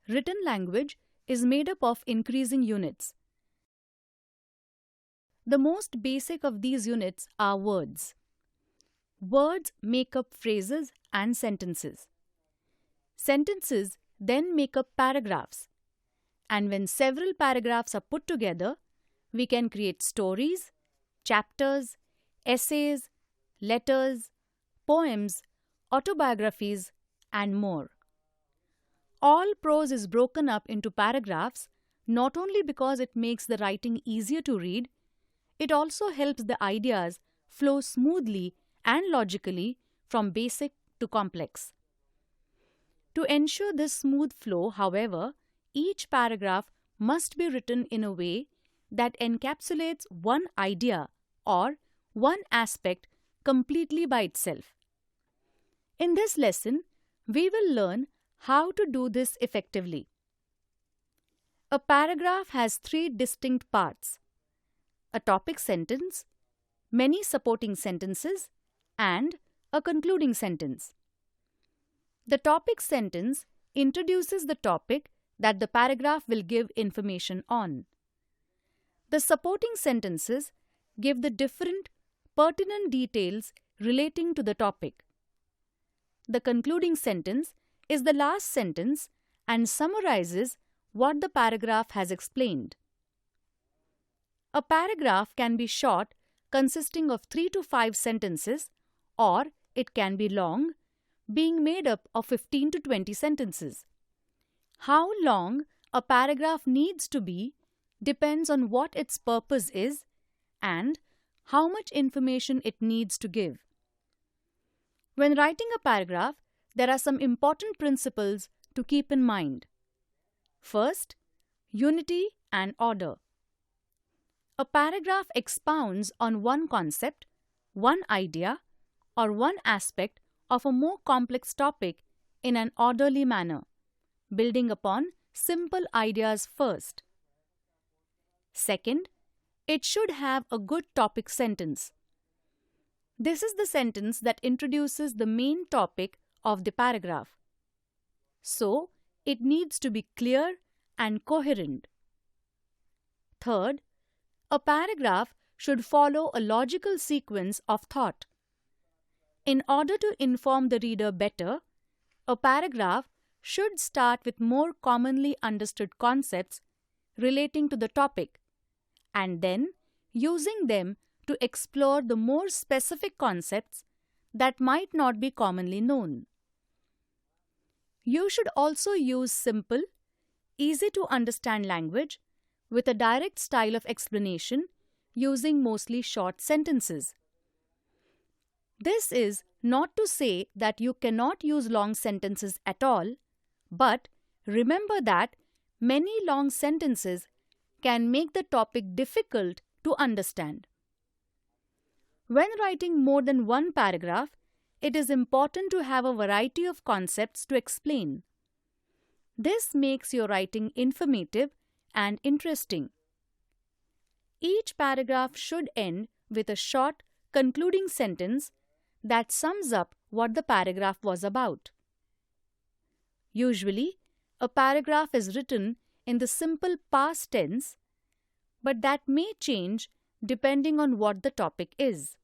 written language is made up of increasing units. The most basic of these units are words. Words make up phrases and sentences. Sentences then make up paragraphs. And when several paragraphs are put together, we can create stories, chapters, essays, letters, poems, autobiographies, and more. All prose is broken up into paragraphs not only because it makes the writing easier to read, it also helps the ideas flow smoothly and logically from basic to complex. To ensure this smooth flow, however, each paragraph must be written in a way that encapsulates one idea or one aspect completely by itself. In this lesson, we will learn how to do this effectively. A paragraph has three distinct parts: a topic sentence, many supporting sentences, and a concluding sentence. The topic sentence introduces the topic that the paragraph will give information on. The supporting sentences give the different pertinent details relating to the topic. The concluding sentence is the last sentence and summarizes what the paragraph has explained. A paragraph can be short, consisting of 3 to 5 sentences, or it can be long, being made up of 15 to 20 sentences. How long a paragraph needs to be depends on what its purpose is and how much information it needs to give. When writing a paragraph, there are some important principles to keep in mind. First, unity and order. A paragraph expounds on one concept, one idea, or one aspect of a more complex topic in an orderly manner, building upon simple ideas first. Second, it should have a good topic sentence. This is the sentence that introduces the main topic of the paragraph. So, it needs to be clear and coherent. Third, a paragraph should follow a logical sequence of thought. In order to inform the reader better, a paragraph should start with more commonly understood concepts relating to the topic, and then using them to explore the more specific concepts that might not be commonly known. You should also use simple, easy to understand language with a direct style of explanation using mostly short sentences. This is not to say that you cannot use long sentences at all, but remember that many long sentences can make the topic difficult to understand. When writing more than one paragraph, it is important to have a variety of concepts to explain. This makes your writing informative and interesting. Each paragraph should end with a short, concluding sentence that sums up what the paragraph was about. Usually, a paragraph is written in the simple past tense, but that may change depending on what the topic is.